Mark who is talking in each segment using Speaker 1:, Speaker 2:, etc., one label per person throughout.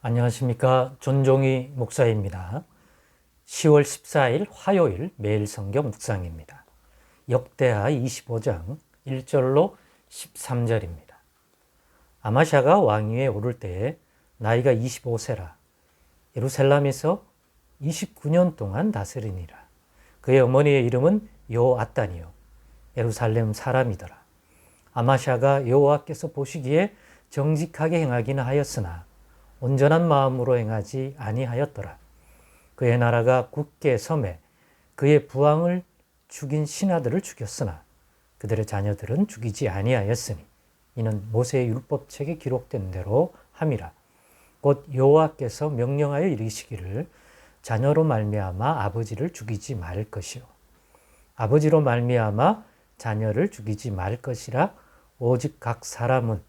Speaker 1: 안녕하십니까. 존종희 목사입니다. 10월 14일 화요일 매일 성경 묵상입니다. 역대하 25장 1절로 13절입니다. 아마샤가 왕위에 오를 때에 나이가 25세라 예루살렘에서 29년 동안 다스리니라. 그의 어머니의 이름은 요앗단이요 예루살렘 사람이더라. 아마샤가 여호와께서 보시기에 정직하게 행하기는 하였으나 온전한 마음으로 행하지 아니하였더라. 그의 나라가 굳게 섬에 그의 부왕을 죽인 신하들을 죽였으나 그들의 자녀들은 죽이지 아니하였으니 이는 모세의 율법책에 기록된 대로 함이라. 곧 여호와께서 명령하여 이르시기를 자녀로 말미암아 아버지를 죽이지 말 것이요 아버지로 말미암아 자녀를 죽이지 말 것이라. 오직 각 사람은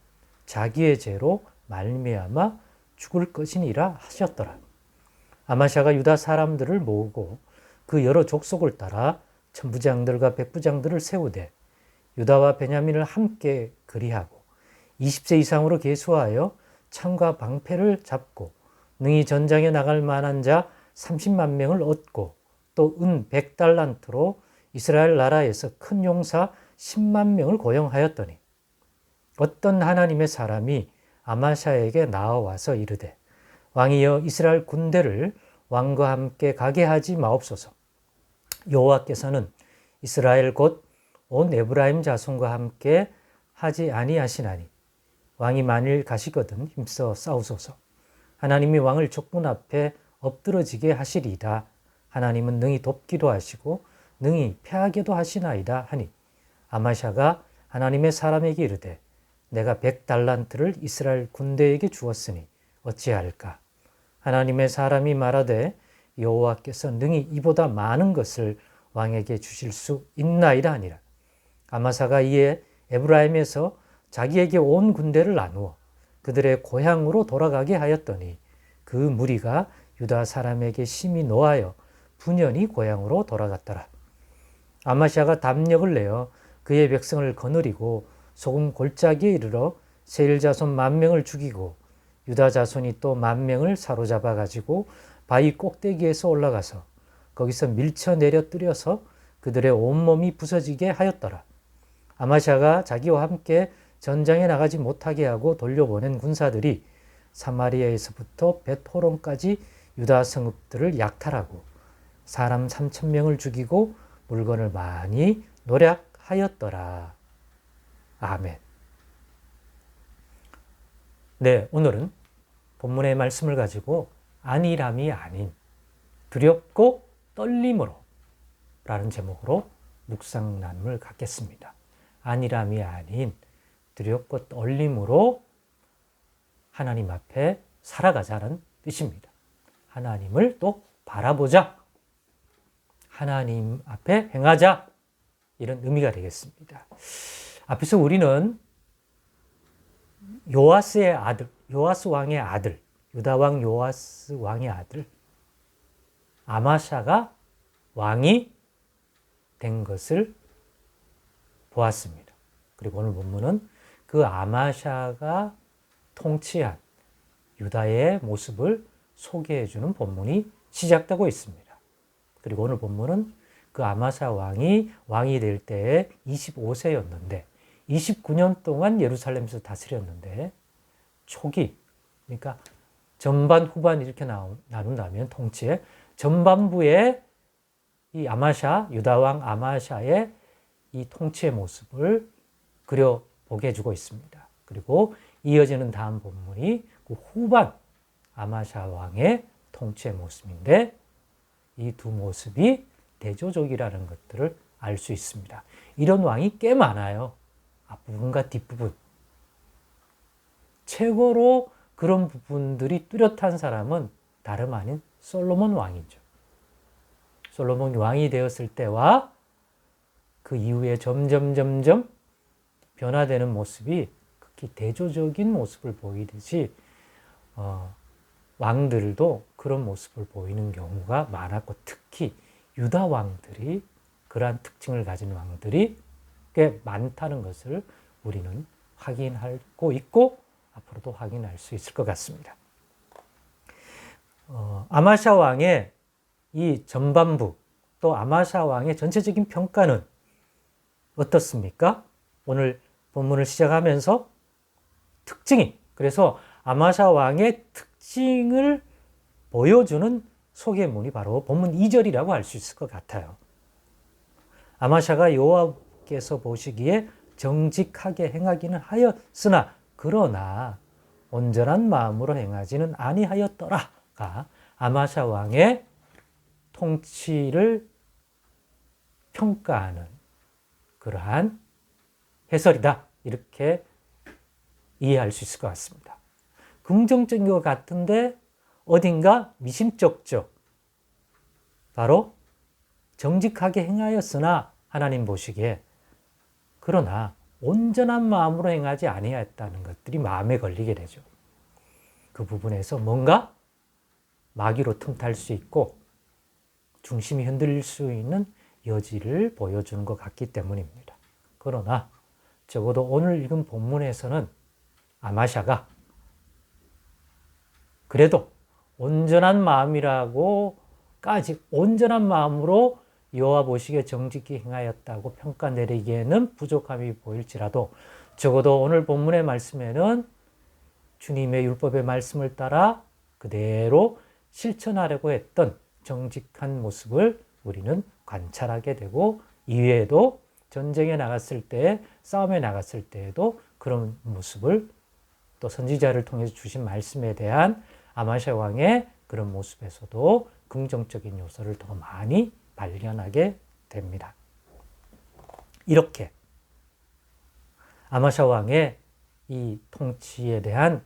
Speaker 1: 자기의 죄로 말미암아 죽을 것이니라 하셨더라. 아마샤가 유다 사람들을 모으고 그 여러 족속을 따라 천부장들과 백부장들을 세우되 유다와 베냐민을 함께 그리하고 20세 이상으로 계수하여 창과 방패를 잡고 능히 전장에 나갈 만한 자 30만 명을 얻고 또 은 100달란트로 이스라엘 나라에서 큰 용사 10만 명을 고용하였더니 어떤 하나님의 사람이 아마샤에게 나와와서 이르되 왕이여 이스라엘 군대를 왕과 함께 가게 하지 마옵소서. 여호와께서는 이스라엘 곧 온 에브라임 자손과 함께 하지 아니하시나니 왕이 만일 가시거든 힘써 싸우소서. 하나님이 왕을 족군 앞에 엎드러지게 하시리이다. 하나님은 능히 돕기도 하시고 능히 패하게도 하시나이다 하니 아마샤가 하나님의 사람에게 이르되 내가 100달란트를 이스라엘 군대에게 주었으니 어찌할까? 하나님의 사람이 말하되 여호와께서 능히 이보다 많은 것을 왕에게 주실 수 있나이다 하니라. 아마사가 이에 에브라임에서 자기에게 온 군대를 나누어 그들의 고향으로 돌아가게 하였더니 그 무리가 유다 사람에게 심히 노하여 분연히 고향으로 돌아갔더라. 아마샤가 담력을 내어 그의 백성을 거느리고 소금 골짜기에 이르러 세일 자손 10,000명을 죽이고 유다 자손이 또 10,000명을 사로잡아 가지고 바위 꼭대기에서 올라가서 거기서 밀쳐 내려뜨려서 그들의 온몸이 부서지게 하였더라. 아마샤가 자기와 함께 전장에 나가지 못하게 하고 돌려보낸 군사들이 사마리아에서부터 벳호론까지 유다 성읍들을 약탈하고 사람 3,000명을 죽이고 물건을 많이 노략하였더라. 아멘. 네, 오늘은 본문의 말씀을 가지고 안일함이 아닌 두렵고 떨림으로 라는 제목으로 묵상 나눔을 갖겠습니다. 안일함이 아닌 두렵고 떨림으로 하나님 앞에 살아가자는 뜻입니다. 하나님을 또 바라보자. 하나님 앞에 행하자. 이런 의미가 되겠습니다. 앞에서 우리는 요아스의 아들, 요아스 왕의 아들, 유다 왕 요아스 왕의 아들 아마샤가 왕이 된 것을 보았습니다. 그리고 오늘 본문은 그 아마샤가 통치한 유다의 모습을 소개해주는 본문이 시작되고 있습니다. 그리고 오늘 본문은 그 아마샤 왕이 될 때에 25세였는데 29년 동안 예루살렘에서 다스렸는데 초기, 그러니까 전반 후반 이렇게 나눈다면 통치의 전반부에 이 아마샤, 유다왕 아마샤의 이 통치의 모습을 그려보게 해주고 있습니다. 그리고 이어지는 다음 본문이 그 후반 아마샤 왕의 통치의 모습인데 이 두 모습이 대조적이라는 것들을 알 수 있습니다. 이런 왕이 꽤 많아요. 앞부분과 뒷부분. 최고로 그런 부분들이 뚜렷한 사람은 다름 아닌 솔로몬 왕이죠. 솔로몬 왕이 되었을 때와 그 이후에 점점 변화되는 모습이 극히 대조적인 모습을 보이듯이 왕들도 그런 모습을 보이는 경우가 많았고 특히 유다 왕들이 그러한 특징을 가진 왕들이 꽤 많다는 것을 우리는 확인하고 있고 앞으로도 확인할 수 있을 것 같습니다. 아마샤 왕의 이 전반부 또 아마샤 왕의 전체적인 평가는 어떻습니까? 오늘 본문을 시작하면서 특징이, 그래서 아마샤 왕의 특징을 보여주는 소개문이 바로 본문 2절이라고 할 수 있을 것 같아요. 아마샤가 여호와께서 보시기에 정직하게 행하기는 하였으나 그러나 온전한 마음으로 행하지는 아니하였더라가 아마샤 왕의 통치를 평가하는 그러한 해설이다. 이렇게 이해할 수 있을 것 같습니다. 긍정적인 것 같은데 어딘가 미심쩍죠. 바로 정직하게 행하였으나 하나님 보시기에 그러나 온전한 마음으로 행하지 아니하였다는 것들이 마음에 걸리게 되죠. 그 부분에서 뭔가 마귀로 틈탈 수 있고 중심이 흔들릴 수 있는 여지를 보여주는 것 같기 때문입니다. 그러나 적어도 오늘 읽은 본문에서는 아마샤가 그래도 온전한 마음이라고까지 온전한 마음으로 여호와 보시기에 정직히 행하였다고 평가 내리기에는 부족함이 보일지라도 적어도 오늘 본문의 말씀에는 주님의 율법의 말씀을 따라 그대로 실천하려고 했던 정직한 모습을 우리는 관찰하게 되고 이외에도 전쟁에 나갔을 때, 싸움에 나갔을 때에도 그런 모습을 또 선지자를 통해서 주신 말씀에 대한 아마샤 왕의 그런 모습에서도 긍정적인 요소를 더 많이 발견하게 됩니다. 이렇게 아마샤 왕의 이 통치에 대한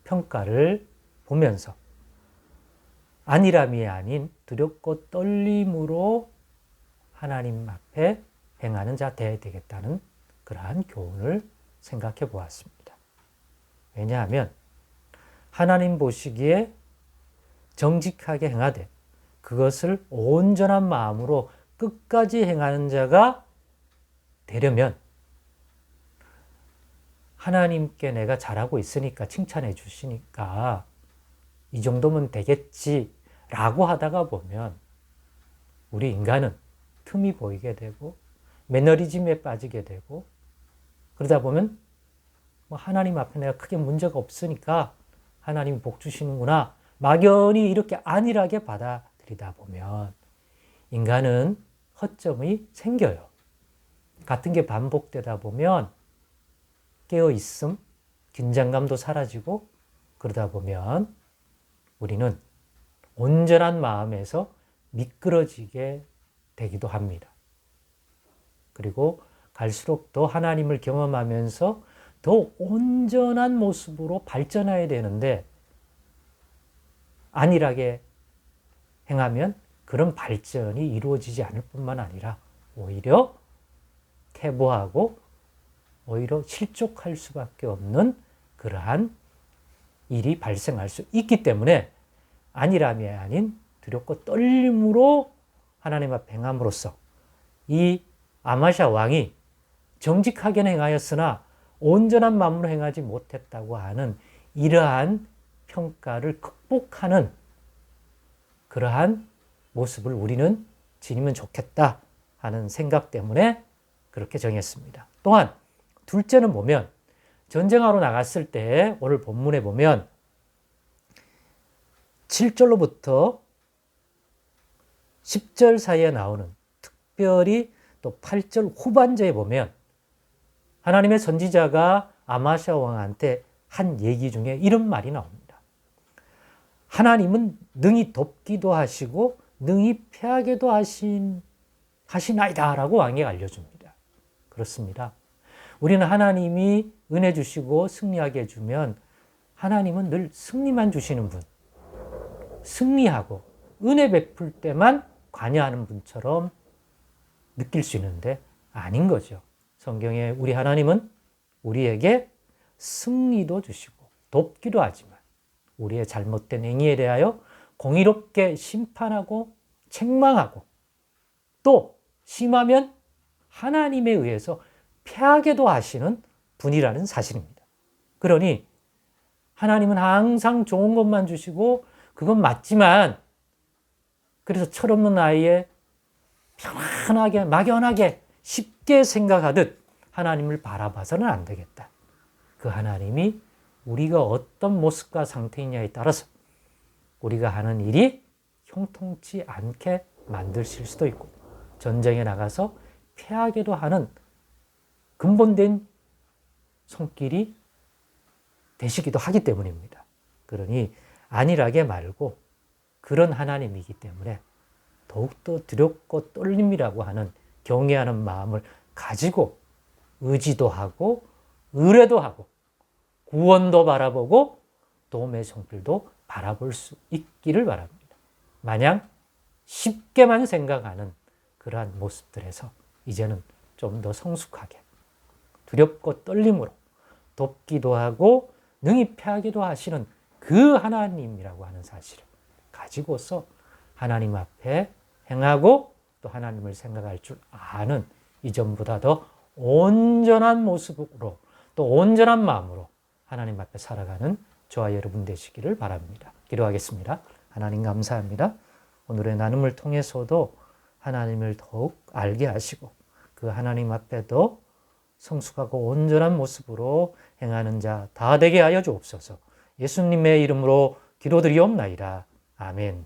Speaker 1: 평가를 보면서 안일함이 아닌 두렵고 떨림으로 하나님 앞에 행하는 자 되어야 되겠다는 그러한 교훈을 생각해 보았습니다. 왜냐하면 하나님 보시기에 정직하게 행하되 그것을 온전한 마음으로 끝까지 행하는 자가 되려면 하나님께 내가 잘하고 있으니까 칭찬해 주시니까 이 정도면 되겠지라고 하다가 보면 우리 인간은 틈이 보이게 되고 매너리즘에 빠지게 되고 그러다 보면 하나님 앞에 내가 크게 문제가 없으니까 하나님이 복 주시는구나 막연히 이렇게 안일하게 받아들이다 보면 인간은 허점이 생겨요. 같은 게 반복되다 보면 깨어있음, 긴장감도 사라지고 그러다 보면 우리는 온전한 마음에서 미끄러지게 되기도 합니다. 그리고 갈수록 더 하나님을 경험하면서 더 온전한 모습으로 발전해야 되는데 안일하게 행하면 그런 발전이 이루어지지 않을 뿐만 아니라 오히려 퇴보하고 오히려 실족할 수밖에 없는 그러한 일이 발생할 수 있기 때문에 안일함이 아닌 두렵고 떨림으로 하나님 앞에 행함으로써 이 아마샤 왕이 정직하게 행하였으나 온전한 마음으로 행하지 못했다고 하는 이러한 평가를 극복하는 그러한 모습을 우리는 지니면 좋겠다 하는 생각 때문에 그렇게 정했습니다. 또한 둘째는 보면 전쟁하러 나갔을 때 오늘 본문에 보면 7절로부터 10절 사이에 나오는 특별히 또 8절 후반절에 보면 하나님의 선지자가 아마샤 왕한테 한 얘기 중에 이런 말이 나옵니다. 하나님은 능히 돕기도 하시고 능히 패하게도 하시나이다 라고 왕에게 알려줍니다. 그렇습니다. 우리는 하나님이 은혜 주시고 승리하게 해주면 하나님은 늘 승리만 주시는 분, 승리하고 은혜 베풀 때만 관여하는 분처럼 느낄 수 있는데 아닌 거죠. 성경에 우리 하나님은 우리에게 승리도 주시고 돕기도 하지만 우리의 잘못된 행위에 대하여 공의롭게 심판하고 책망하고 또 심하면 하나님에 의해서 패하게도 하시는 분이라는 사실입니다. 그러니 하나님은 항상 좋은 것만 주시고 그건 맞지만 그래서 철없는 아이에 편안하게 막연하게 쉽게 생각하듯 하나님을 바라봐서는 안 되겠다. 그 하나님이 우리가 어떤 모습과 상태이냐에 따라서 우리가 하는 일이 형통치 않게 만드실 수도 있고 전쟁에 나가서 패하기도 하는 근본된 손길이 되시기도 하기 때문입니다. 그러니 안일하게 말고 그런 하나님이기 때문에 더욱더 두렵고 떨림이라고 하는 경외하는 마음을 가지고 의지도 하고 의뢰도 하고 구원도 바라보고 도움의 손길도 바라볼 수 있기를 바랍니다. 마냥 쉽게만 생각하는 그러한 모습들에서 이제는 좀 더 성숙하게 두렵고 떨림으로 돕기도 하고 능히 패하기도 하시는 그 하나님이라고 하는 사실을 가지고서 하나님 앞에 행하고 또 하나님을 생각할 줄 아는 이전보다 더 온전한 모습으로 또 온전한 마음으로 하나님 앞에 살아가는 저와 여러분 되시기를 바랍니다. 기도하겠습니다. 하나님 감사합니다. 오늘의 나눔을 통해서도 하나님을 더욱 알게 하시고 그 하나님 앞에도 성숙하고 온전한 모습으로 행하는 자 다 되게 하여 주옵소서. 예수님의 이름으로 기도드리옵나이다. 아멘.